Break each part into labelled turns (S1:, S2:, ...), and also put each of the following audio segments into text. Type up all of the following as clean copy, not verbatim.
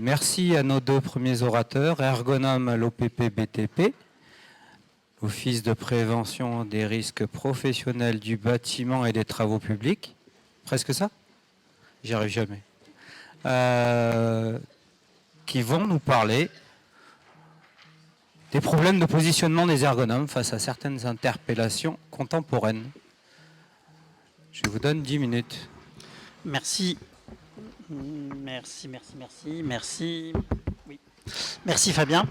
S1: Merci à nos deux premiers orateurs, ergonomes à l'OPP-BTP, Office de prévention des risques professionnels du bâtiment et des travaux publics. Presque ça? J'y arrive jamais. Qui vont nous parler des problèmes de positionnement des ergonomes face à certaines interpellations contemporaines. Je vous donne 10 minutes.
S2: Merci. Oui. Merci Fabien.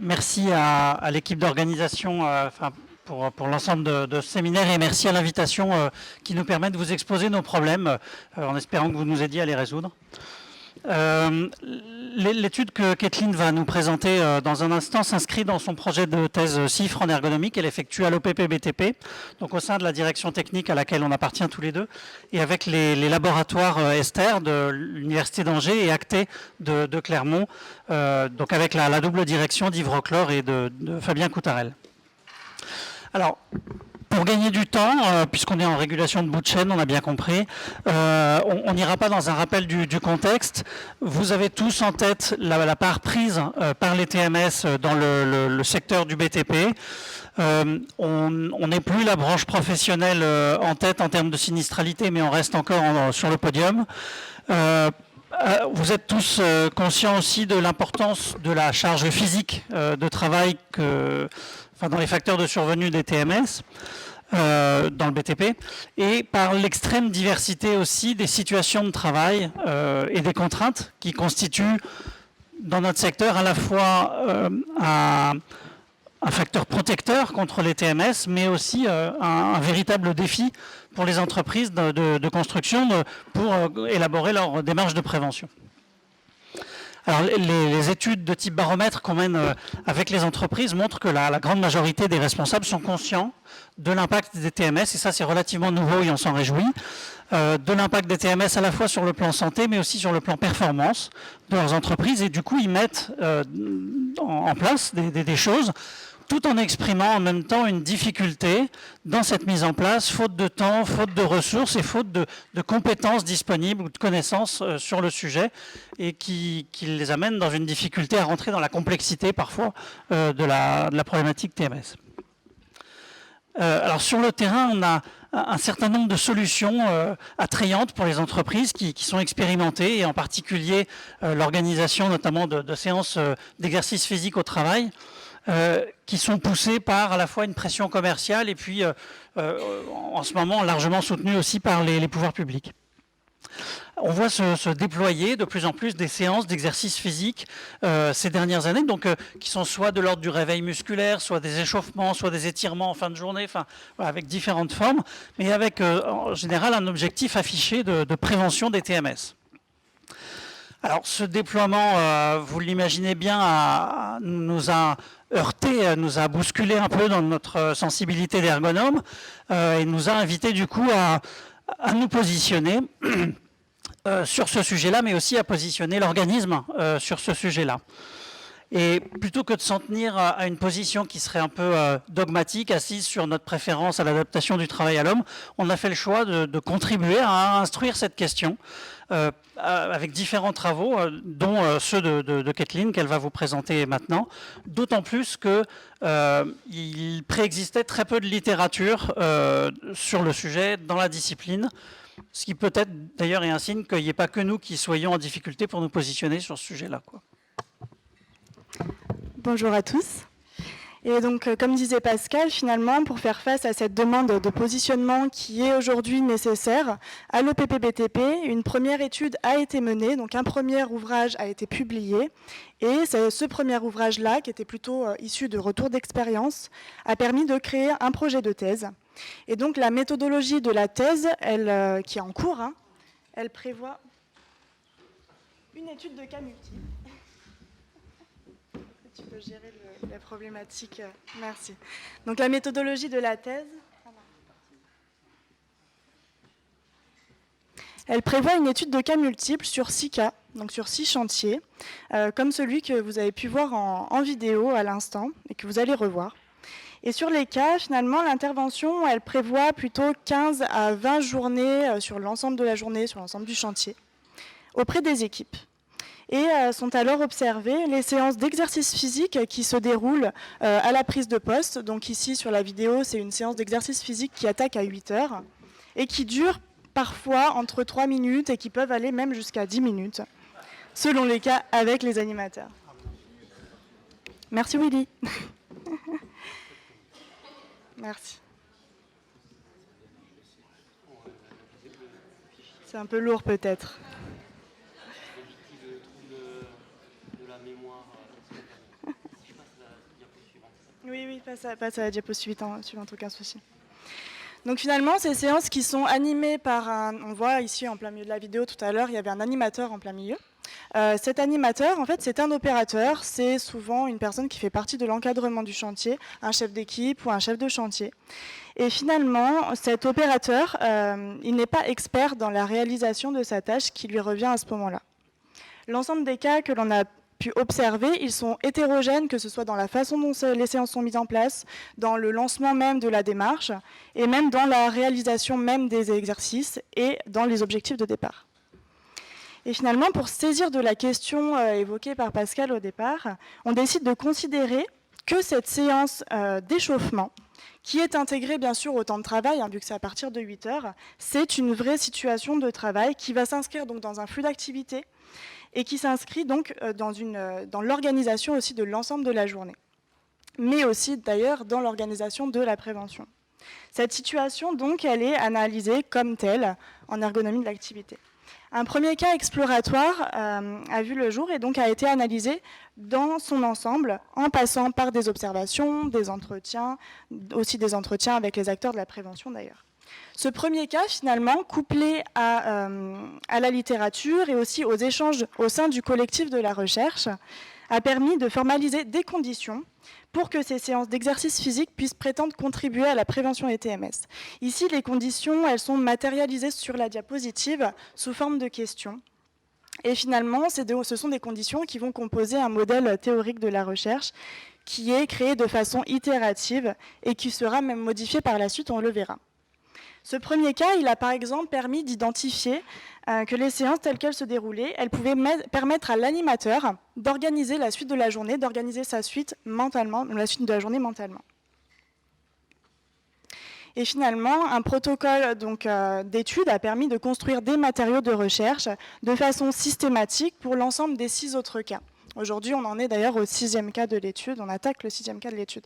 S2: Merci à l'équipe d'organisation pour l'ensemble de ce séminaire et merci à l'invitation qui nous permet de vous exposer nos problèmes en espérant que vous nous aidiez à les résoudre. L'étude que Kathleen va nous présenter dans un instant s'inscrit dans son projet de thèse CIFRE en ergonomie qu'elle effectue à l'OPP-BTP, donc au sein de la direction technique à laquelle on appartient tous les deux, et avec les laboratoires Esther de l'Université d'Angers et Acté de Clermont, donc avec la double direction d'Yves Roclor et de Fabien Coutarel. Alors, pour gagner du temps, puisqu'on est en régulation de bout de chaîne, on a bien compris, on n'ira pas dans un rappel du contexte. Vous avez tous en tête la part prise par les TMS dans le secteur du BTP. On n'est plus la branche professionnelle en tête en termes de sinistralité, mais on reste encore sur le podium. Vous êtes tous conscients aussi de l'importance de la charge physique de travail dans les facteurs de survenue des TMS. Dans le BTP, et par l'extrême diversité aussi des situations de travail et des contraintes qui constituent dans notre secteur à la fois un facteur protecteur contre les TMS, mais aussi un véritable défi pour les entreprises de construction pour élaborer leur démarche de prévention. Alors, les études de type baromètre qu'on mène avec les entreprises montrent que la grande majorité des responsables sont conscients de l'impact des TMS, et ça c'est relativement nouveau et on s'en réjouit, de l'impact des TMS à la fois sur le plan santé mais aussi sur le plan performance de leurs entreprises, et du coup ils mettent en place des choses tout en exprimant en même temps une difficulté dans cette mise en place, faute de temps, faute de ressources et faute de compétences disponibles ou de connaissances sur le sujet, et qui les amène dans une difficulté à rentrer dans la complexité parfois de la problématique TMS. Alors sur le terrain, on a un certain nombre de solutions attrayantes pour les entreprises qui sont expérimentées, et en particulier l'organisation notamment de séances d'exercice physique au travail, qui sont poussées par à la fois une pression commerciale et puis en ce moment largement soutenue aussi par les pouvoirs publics. On voit se déployer de plus en plus des séances d'exercice physique ces dernières années, donc qui sont soit de l'ordre du réveil musculaire, soit des échauffements, soit des étirements en fin de journée, voilà, avec différentes formes, mais avec en général un objectif affiché de prévention des TMS. Alors ce déploiement, vous l'imaginez bien, nous a heurté, nous a bousculé un peu dans notre sensibilité d'ergonome, et nous a invité du coup à nous positionner sur ce sujet-là, mais aussi à positionner l'organisme sur ce sujet-là. Et plutôt que de s'en tenir à une position qui serait un peu dogmatique, assise sur notre préférence à l'adaptation du travail à l'homme, on a fait le choix de contribuer à instruire cette question avec différents travaux, dont ceux de Kathleen qu'elle va vous présenter maintenant, d'autant plus qu'il préexistait très peu de littérature sur le sujet dans la discipline, ce qui peut-être d'ailleurs est un signe qu'il n'y ait pas que nous qui soyons en difficulté pour nous positionner sur ce sujet-là, quoi.
S3: Bonjour à tous. Et donc, comme disait Pascal, finalement, pour faire face à cette demande de positionnement qui est aujourd'hui nécessaire, à l'OPP-BTP, une première étude a été menée, donc un premier ouvrage a été publié, et ce premier ouvrage-là, qui était plutôt issu de retours d'expérience, a permis de créer un projet de thèse. Et donc, la méthodologie de la thèse, qui est en cours, elle prévoit une étude de cas multiples. Tu peux gérer la problématique. Merci. Donc la méthodologie de la thèse, elle prévoit une étude de cas multiples sur 6 cas, donc sur 6 chantiers, comme celui que vous avez pu voir en vidéo à l'instant et que vous allez revoir. Et sur les cas, finalement, l'intervention, elle prévoit plutôt 15 à 20 journées sur l'ensemble de la journée, sur l'ensemble du chantier, auprès des équipes. Et sont alors observées les séances d'exercice physique qui se déroulent à la prise de poste. Donc ici, sur la vidéo, c'est une séance d'exercice physique qui attaque à 8 heures et qui dure parfois entre 3 minutes et qui peuvent aller même jusqu'à 10 minutes, selon les cas avec les animateurs. Merci Willy. Merci. C'est un peu lourd peut-être. Oui, passe à la diapo suivante, aucun souci. Donc finalement, ces séances qui sont animées par on voit ici en plein milieu de la vidéo tout à l'heure, il y avait un animateur en plein milieu. Cet animateur, en fait, c'est un opérateur, c'est souvent une personne qui fait partie de l'encadrement du chantier, un chef d'équipe ou un chef de chantier. Et finalement, cet opérateur, il n'est pas expert dans la réalisation de sa tâche qui lui revient à ce moment-là. L'ensemble des cas que l'on a pu observer, ils sont hétérogènes, que ce soit dans la façon dont les séances sont mises en place, dans le lancement même de la démarche, et même dans la réalisation même des exercices et dans les objectifs de départ. Et finalement, pour saisir de la question évoquée par Pascal au départ, on décide de considérer que cette séance d'échauffement, qui est intégrée bien sûr au temps de travail, vu que c'est à partir de 8 heures, c'est une vraie situation de travail qui va s'inscrire donc dans un flux d'activité et qui s'inscrit donc dans l'organisation aussi de l'ensemble de la journée, mais aussi d'ailleurs dans l'organisation de la prévention. Cette situation donc, elle est analysée comme telle en ergonomie de l'activité. Un premier cas exploratoire a vu le jour et donc a été analysé dans son ensemble en passant par des observations, des entretiens, aussi des entretiens avec les acteurs de la prévention d'ailleurs. Ce premier cas, finalement, couplé à la littérature et aussi aux échanges au sein du collectif de la recherche, a permis de formaliser des conditions pour que ces séances d'exercice physique puissent prétendre contribuer à la prévention des TMS. Ici, les conditions, elles sont matérialisées sur la diapositive sous forme de questions. Et finalement, ce sont des conditions qui vont composer un modèle théorique de la recherche qui est créé de façon itérative et qui sera même modifié par la suite, on le verra. Ce premier cas, il a par exemple permis d'identifier que les séances telles qu'elles se déroulaient, elles pouvaient permettre à l'animateur d'organiser la suite de la journée, d'organiser sa suite mentalement, la suite de la journée mentalement. Et finalement, un protocole d'études a permis de construire des matériaux de recherche de façon systématique pour l'ensemble des 6 autres cas. Aujourd'hui, on en est d'ailleurs au 6e cas de l'étude, on attaque le 6e cas de l'étude.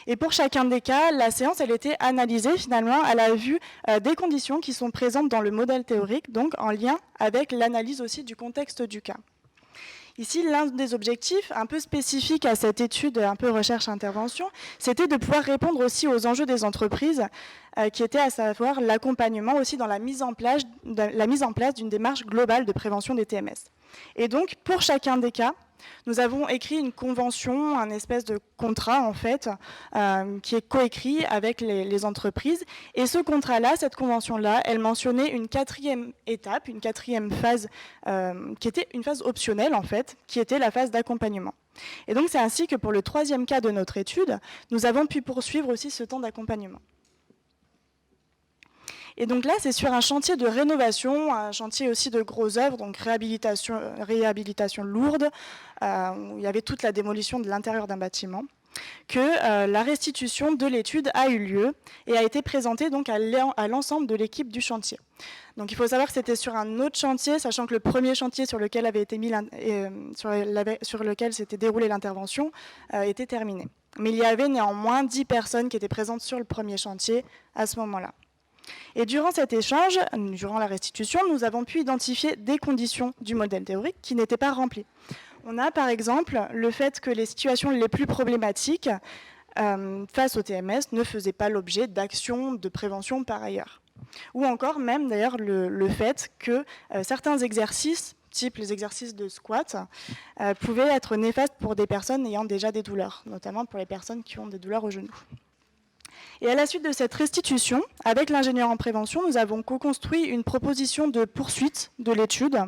S3: Et pour chacun des cas, la séance elle était analysée finalement à la vue des conditions qui sont présentes dans le modèle théorique, donc en lien avec l'analyse aussi du contexte du cas. Ici, l'un des objectifs un peu spécifiques à cette étude un peu recherche-intervention, c'était de pouvoir répondre aussi aux enjeux des entreprises, qui étaient à savoir l'accompagnement aussi dans la mise en place d'une démarche globale de prévention des TMS. Et donc, pour chacun des cas, nous avons écrit une convention, un espèce de contrat en fait, qui est coécrit avec les entreprises. Et ce contrat-là, cette convention-là, elle mentionnait une 4e étape, une 4e phase, qui était une phase optionnelle en fait, qui était la phase d'accompagnement. Et donc c'est ainsi que pour le 3e cas de notre étude, nous avons pu poursuivre aussi ce temps d'accompagnement. Et donc là, c'est sur un chantier de rénovation, un chantier aussi de gros œuvres, donc réhabilitation lourde, où il y avait toute la démolition de l'intérieur d'un bâtiment, que la restitution de l'étude a eu lieu et a été présentée donc à l'ensemble de l'équipe du chantier. Donc il faut savoir que c'était sur un autre chantier, sachant que le premier chantier sur lequel avait été sur lequel s'était déroulée l'intervention était terminé. Mais il y avait néanmoins 10 personnes qui étaient présentes sur le premier chantier à ce moment-là. Et durant cet échange, durant la restitution, nous avons pu identifier des conditions du modèle théorique qui n'étaient pas remplies. On a par exemple le fait que les situations les plus problématiques face au TMS ne faisaient pas l'objet d'actions de prévention par ailleurs. Ou encore même d'ailleurs le fait que certains exercices, type les exercices de squat, pouvaient être néfastes pour des personnes ayant déjà des douleurs, notamment pour les personnes qui ont des douleurs au genou. Et à la suite de cette restitution, avec l'ingénieur en prévention, nous avons co-construit une proposition de poursuite de l'étude.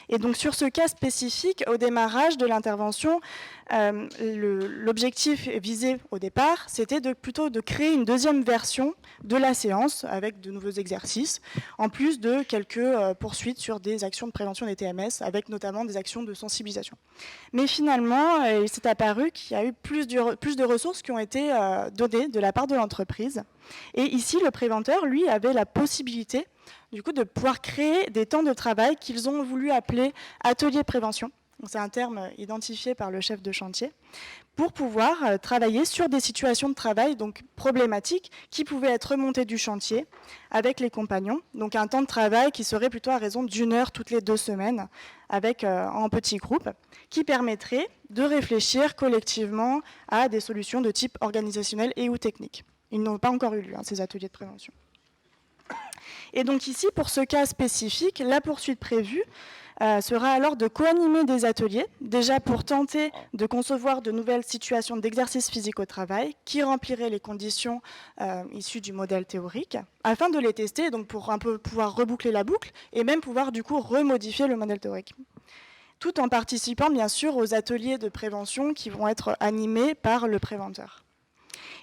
S3: Et donc sur ce cas spécifique, au démarrage de l'intervention, l'objectif visé au départ, c'était plutôt de créer une deuxième version de la séance avec de nouveaux exercices, en plus de quelques poursuites sur des actions de prévention des TMS, avec notamment des actions de sensibilisation. Mais finalement, il s'est apparu qu'il y a eu plus de ressources qui ont été données de la part de l'entreprise. Et ici, le préventeur, lui, avait la possibilité du coup, de pouvoir créer des temps de travail qu'ils ont voulu appeler ateliers de prévention. C'est un terme identifié par le chef de chantier, pour pouvoir travailler sur des situations de travail donc problématiques qui pouvaient être remontées du chantier avec les compagnons. Donc un temps de travail qui serait plutôt à raison d'1 heure toutes les 2 semaines avec, en petits groupes, qui permettrait de réfléchir collectivement à des solutions de type organisationnel et ou technique. Ils n'ont pas encore eu lieu, ces ateliers de prévention. Et donc ici, pour ce cas spécifique, la poursuite prévue sera alors de co-animer des ateliers, déjà pour tenter de concevoir de nouvelles situations d'exercice physique au travail qui rempliraient les conditions issues du modèle théorique, afin de les tester, donc pour un peu pouvoir reboucler la boucle et même pouvoir du coup remodifier le modèle théorique. Tout en participant bien sûr aux ateliers de prévention qui vont être animés par le préventeur.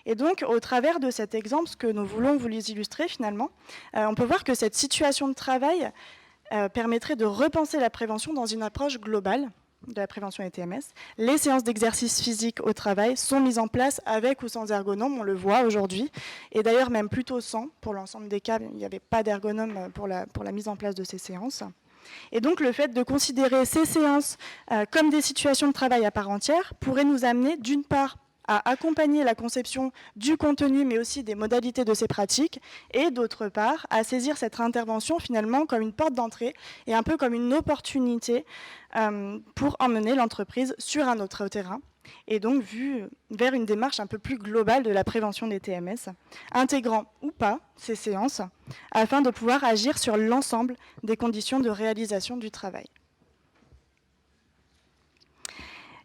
S3: Et donc, au travers de cet exemple, ce que nous voulons vous les illustrer finalement, on peut voir que cette situation de travail permettrait de repenser la prévention dans une approche globale de la prévention des TMS. Les séances d'exercice physique au travail sont mises en place avec ou sans ergonome, on le voit aujourd'hui, et d'ailleurs même plutôt sans, pour l'ensemble des cas, il n'y avait pas d'ergonome pour la mise en place de ces séances. Et donc le fait de considérer ces séances comme des situations de travail à part entière pourrait nous amener d'une part à accompagner la conception du contenu, mais aussi des modalités de ces pratiques, et d'autre part, à saisir cette intervention finalement comme une porte d'entrée et un peu comme une opportunité pour emmener l'entreprise sur un autre terrain, et donc vu vers une démarche un peu plus globale de la prévention des TMS, intégrant ou pas ces séances, afin de pouvoir agir sur l'ensemble des conditions de réalisation du travail.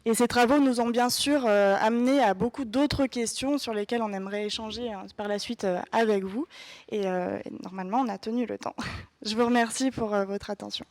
S3: Et ces travaux nous ont bien sûr amené à beaucoup d'autres questions sur lesquelles on aimerait échanger par la suite avec vous. Et normalement, on a tenu le temps. Je vous remercie pour votre attention.